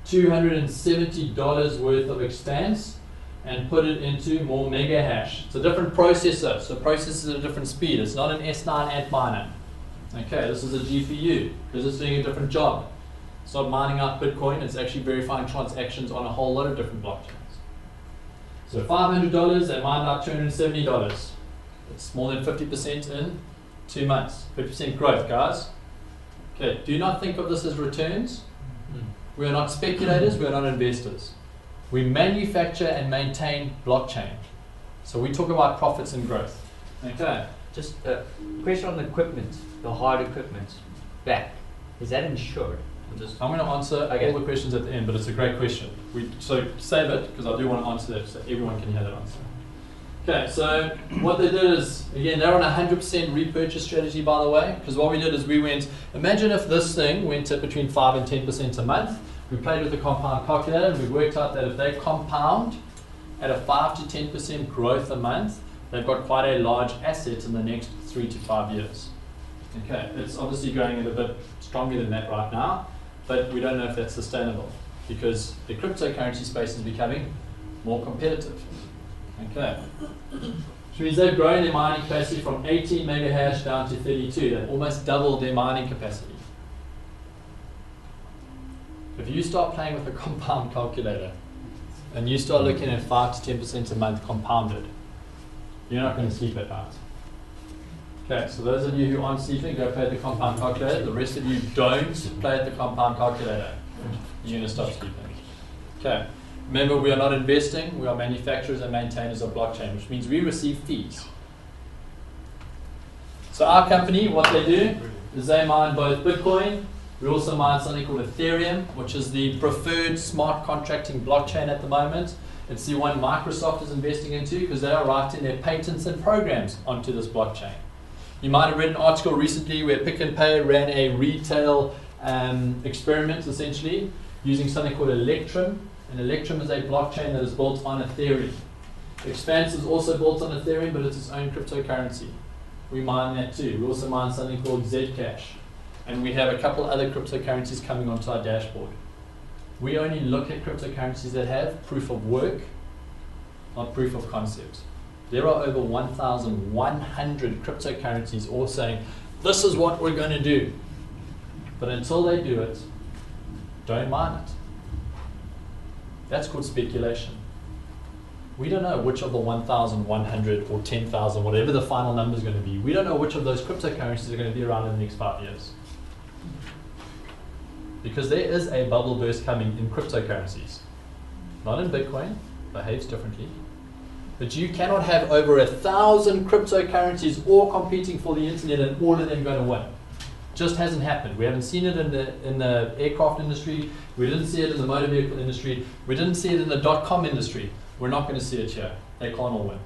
$270 worth of Expanse and put it into more mega hash. It's a different processor, so processors at a different speed. It's not an S9 Antminer. Okay, this is a GPU because it's doing a different job. It's not mining out Bitcoin, it's actually verifying transactions on a whole lot of different blockchains. So $500, they mined out $270. It's more than 50% in 2 months. 50% growth, guys. Okay, do not think of this as returns. We are not speculators, we are not investors. We manufacture and maintain blockchain. So we talk about profits and growth. Okay. Just a question on the equipment, the hard equipment back. Is that insured? I'm going to answer all the questions at the end, but it's a great question. So save it, because I do want to answer that so everyone can hear that answer. Okay, so what they did is, again, they're on a 100% repurchase strategy, by the way, because what we did is we went, imagine if this thing went up between 5 and 10% a month. We played with the compound calculator, and we worked out that if they compound at a 5 to 10% growth a month, they've got quite a large asset in the next 3 to 5 years. Okay, it's obviously going a bit stronger than that right now, but we don't know if that's sustainable because the cryptocurrency space is becoming more competitive. Okay, which means they've grown their mining capacity from 18 megahash down to 32. They've almost doubled their mining capacity. If you start playing with a compound calculator and you start looking at 5 to 10% a month compounded, you're not going to sleep at night. Okay, so those of you who aren't sleeping, go play at the compound calculator. The rest of you don't play at the compound calculator. You're going to stop sleeping. Okay. Remember, we are not investing, we are manufacturers and maintainers of blockchain, which means we receive fees. So our company, what they do is they mine both Bitcoin. We also mine something called Ethereum, which is the preferred smart contracting blockchain at the moment. It's the one Microsoft is investing into because they are writing their patents and programs onto this blockchain. You might have read an article recently where Pick n Pay ran a retail experiment, essentially, using something called Electrum. And Electrum is a blockchain that is built on Ethereum. Expanse is also built on Ethereum, but it's its own cryptocurrency. We mine that too. We also mine something called Zcash. And we have a couple other cryptocurrencies coming onto our dashboard. We only look at cryptocurrencies that have proof of work, not proof of concept. There are over 1,100 cryptocurrencies all saying, this is what we're going to do. But until they do it, don't mine it. That's called speculation. We don't know which of the 1,100 or 10,000, whatever the final number is going to be, we don't know which of those cryptocurrencies are going to be around in the next 5 years. Because there is a bubble burst coming in cryptocurrencies. Not in Bitcoin, behaves differently. But you cannot have over 1,000 cryptocurrencies all competing for the internet and all of them going to win. Just hasn't happened. We haven't seen it in the aircraft industry. We didn't see it in the motor vehicle industry. We didn't see it in the .com industry. We're not going to see it here. They can't all win.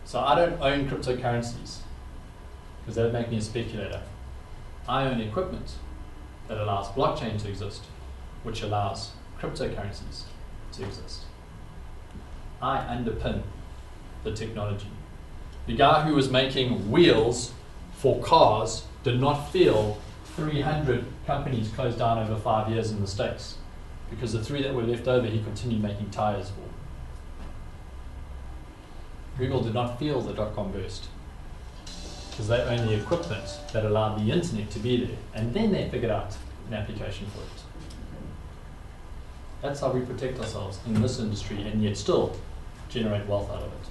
So I don't own cryptocurrencies because that would make me a speculator. I own equipment that allows blockchain to exist, which allows cryptocurrencies to exist. I underpin the technology. The guy who was making wheels for cars did not feel 300 companies closed down over 5 years in the States because the 3 that were left over he continued making tires for. Google did not feel the .com burst because they own the equipment that allowed the internet to be there, and then they figured out an application for it. That's how we protect ourselves in this industry and yet still generate wealth out of it.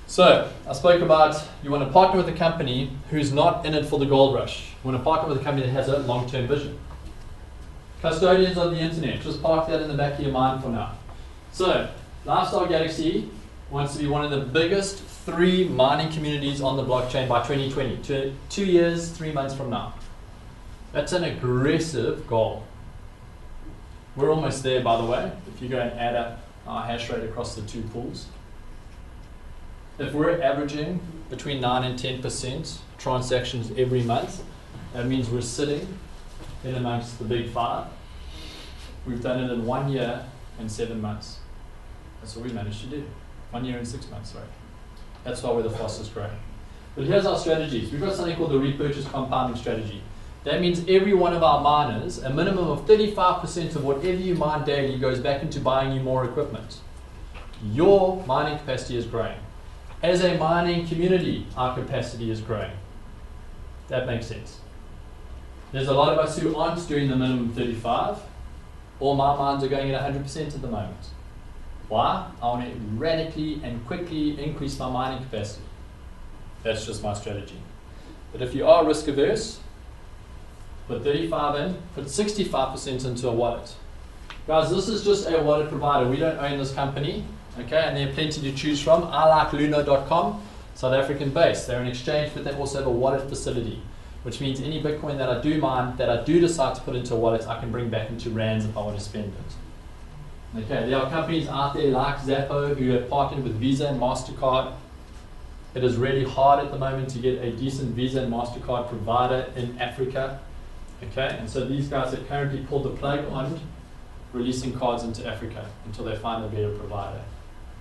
So, I spoke about you want to partner with a company who's not in it for the gold rush. You want to partner with a company that has a long-term vision. Custodians of the internet, just park that in the back of your mind for now. So, Lifestyle Galaxy wants to be one of the biggest 3 mining communities on the blockchain by 2020, 2 years, 3 months from now. That's an aggressive goal. We're almost there, by the way, if you go and add up our hash rate across the 2 pools. If we're averaging between 9 and 10% transactions every month, that means we're sitting in amongst the big 5. We've done it in 1 year and 7 months. That's what we managed to do. 1 year and 6 months, right? That's why we're the fastest growing. But here's our strategies. We've got something called the repurchase compounding strategy. That means every one of our miners, a minimum of 35% of whatever you mine daily goes back into buying you more equipment. Your mining capacity is growing. As a mining community, our capacity is growing. That makes sense. There's a lot of us who aren't doing the minimum 35. All my mines are going at 100% at the moment. Why? I want to radically and quickly increase my mining capacity. That's just my strategy. But if you are risk averse, put 35 in, put 65% into a wallet. Guys, this is just a wallet provider. We don't own this company. Okay, and there are plenty to choose from. I like Luno.com, South African based. They're an exchange, but they also have a wallet facility, which means any Bitcoin that I do mine, that I do decide to put into a wallet, I can bring back into rands if I want to spend it. Okay, there are companies out there like Zappo who have partnered with Visa and MasterCard. It is really hard at the moment to get a decent Visa and MasterCard provider in Africa. Okay, and so these guys have currently pulled the plug on releasing cards into Africa until they find a better provider.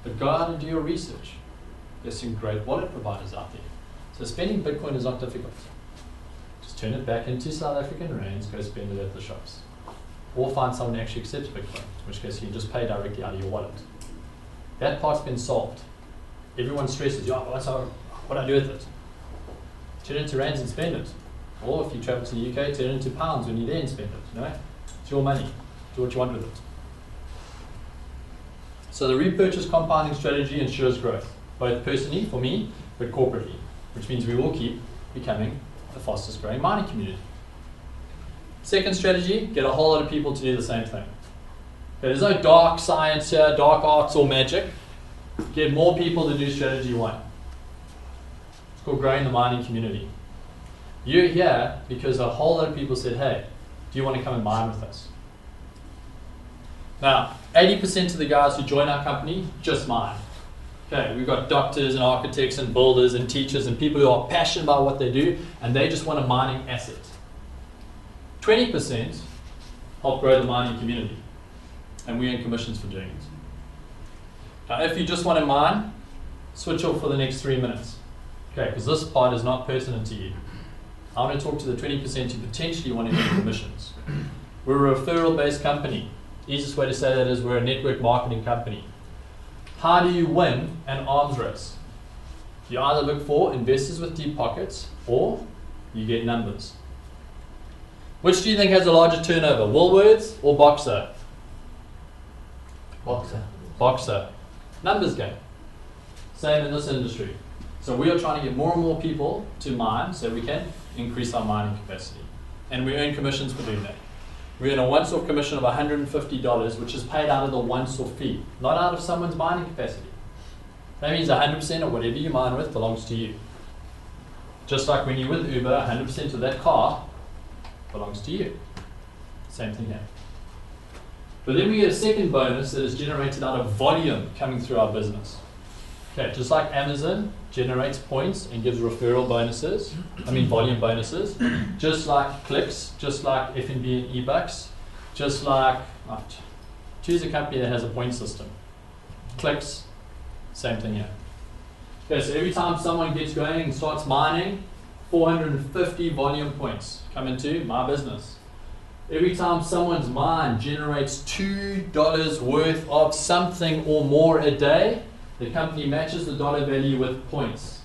But go out and do your research. There's some great wallet providers out there. So spending Bitcoin is not difficult. Just turn it back into South African rands, go spend it at the shops. Or find someone who actually accepts Bitcoin, in which case you can just pay directly out of your wallet. That part's been solved. Everyone stresses, yeah, what do I do with it? Turn it into rands and spend it. Or if you travel to the UK, turn it into pounds when you're there and spend it. No? It's your money. Do what you want with it. So the repurchase compounding strategy ensures growth, both personally, for me, but corporately, which means we will keep becoming the fastest growing mining community. Second strategy, get a whole lot of people to do the same thing. Okay, there's no dark science here, dark arts or magic. Get more people to do strategy one. It's called growing the mining community. You're here because a whole lot of people said, hey, do you want to come and mine with us? Now, 80% of the guys who join our company just mine. Okay, we've got doctors and architects and builders and teachers and people who are passionate about what they do, and they just want a mining asset. 20% help grow the mining community, and we earn commissions for doing it. Now, if you just want to mine, switch off for the next 3 minutes. Okay, because this part is not pertinent to you. I want to talk to the 20% who potentially want to earn commissions. We're a referral-based company. Easiest way to say that is we're a network marketing company. How do you win an arms race? You either look for investors with deep pockets, or you get numbers. Which do you think has a larger turnover, Woolworths or Boxer? Boxer. Boxer. Numbers game. Same in this industry. So we are trying to get more and more people to mine so we can increase our mining capacity. And we earn commissions for doing that. We earn a once-off commission of $150, which is paid out of the once-off fee, not out of someone's mining capacity. That means 100% of whatever you mine with belongs to you. Just like when you're with Uber, 100% of that car belongs to you. Same thing here. But then we get a second bonus that is generated out of volume coming through our business. Okay, just like Amazon generates points and gives referral bonuses, volume bonuses, just like clicks, just like F&B and eBucks, just like, choose a company that has a point system. Clicks, same thing here. Okay, so every time someone gets going and starts mining, 450 volume points come into my business. Every time someone's mine generates $2 worth of something or more a day, the company matches the dollar value with points.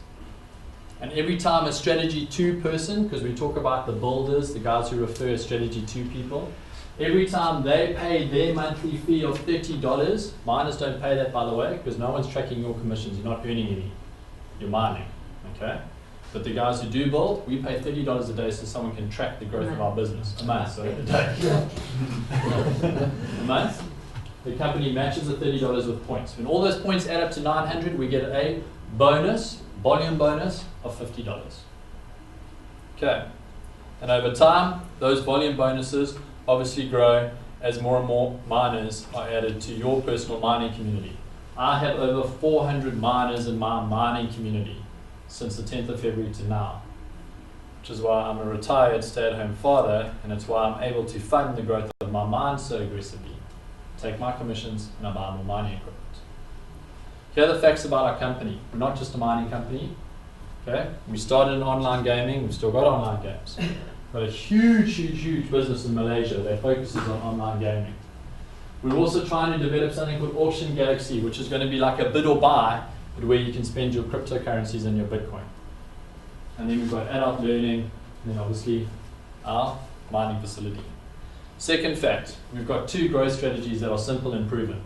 And every time a strategy 2 person, because we talk about the builders, the guys who refer strategy 2 people, every time they pay their monthly fee of $30, miners don't pay that, by the way, because no one's tracking your commissions. You're not earning any. You're mining. Okay? But the guys who do build, we pay $30 a day so someone can track the growth of our business. A month, sorry, a day. A month. The company matches the $30 with points. When all those points add up to 900, we get a bonus, volume bonus of $50. Okay. And over time, those volume bonuses obviously grow as more and more miners are added to your personal mining community. I have over 400 miners in my mining community since the 10th of February to now, which is why I'm a retired stay-at-home father, and it's why I'm able to fund the growth of my mine so aggressively. Take my commissions and I buy more mining equipment. Here are the facts about our company. We're not just a mining company. Okay? We started in online gaming, we've still got online games. We've got a huge business in Malaysia that focuses on online gaming. We're also trying to develop something called Auction Galaxy, which is going to be like a bid or buy, but where you can spend your cryptocurrencies and your Bitcoin. And then we've got adult learning, and then obviously our mining facility. Second fact, we've got 2 growth strategies that are simple and proven.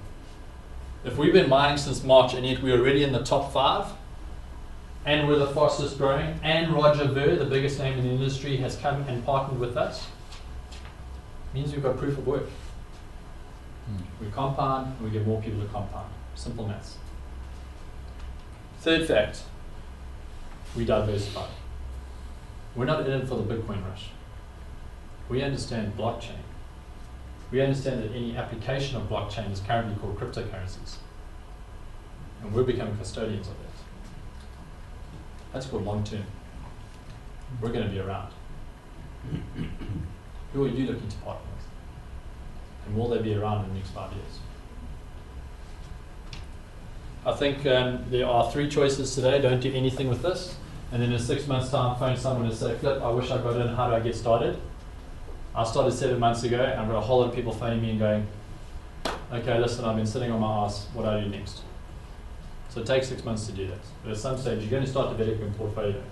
If we've been mining since March and yet we're already in the top 5, and we're the fastest growing, and Roger Ver, the biggest name in the industry, has come and partnered with us, means we've got proof of work. We compound, and we get more people to compound. Simple maths. Third fact, we diversify. We're not in it for the Bitcoin rush. We understand blockchain. We understand that any application of blockchain is currently called cryptocurrencies. And we're becoming custodians of that. That's called long term. We're going to be around. Who are you looking to partner with? And will they be around in the next 5 years? I think there are 3 choices today. Don't do anything with this. And then in 6 months' time, phone someone and say, Flip, I wish I got in. How do I get started? I started 7 months ago, and I've got a whole lot of people phoning me and going, okay, listen, I've been sitting on my ass. What do I do next? So it takes 6 months to do that. But at some stage, you're going to start developing a portfolio.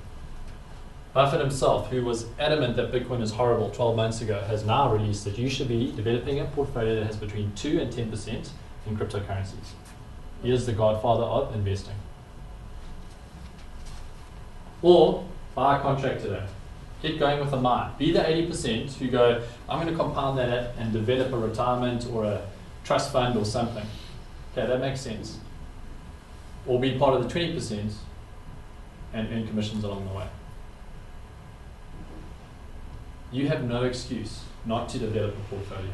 Buffett himself, who was adamant that Bitcoin is horrible 12 months ago, has now released that you should be developing a portfolio that has between 2 and 10% in cryptocurrencies. He is the godfather of investing. Or buy a contract today. Get going with a mine. Be the 80% who go, I'm going to compound that and develop a retirement or a trust fund or something. Okay, that makes sense. Or be part of the 20% and earn commissions along the way. You have no excuse not to develop a portfolio.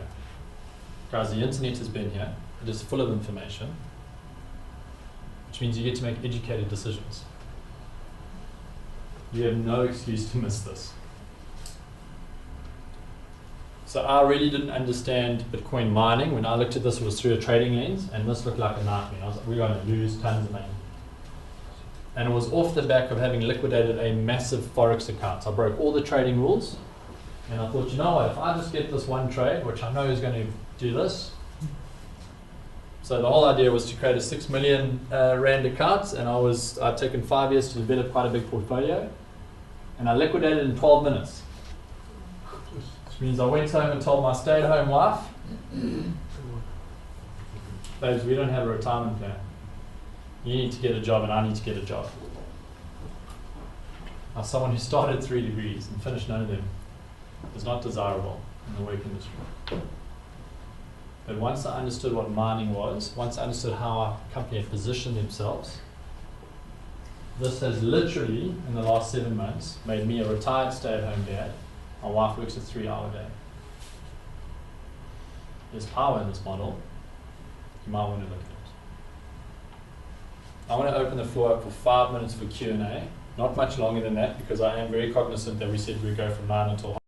Guys, the internet has been here. It is full of information, which means you get to make educated decisions. You have no excuse to miss this. So I really didn't understand Bitcoin mining. When I looked at this, it was through a trading lens, and this looked like a nightmare. I was like, we're going to lose tons of money. And it was off the back of having liquidated a massive Forex account. I broke all the trading rules, and I thought, you know what, if I just get this one trade, which I know is going to do this. So the whole idea was to create a 6 million Rand account, and I'd taken 5 years to develop quite a big portfolio, and I liquidated in 12 minutes. Which means I went home and told my stay-at-home wife, babes, we don't have a retirement plan. You need to get a job and I need to get a job. Now, someone who started 3 degrees and finished none of them is not desirable in the work industry. But once I understood what mining was, once I understood how our company had positioned themselves, this has literally, in the last 7 months, made me a retired stay-at-home dad. My wife works a 3-hour day. There's power in this model. You might want to look at it. I want to open the floor up for 5 minutes for Q&A. Not much longer than that, because I am very cognizant that we said we'd go from 9 until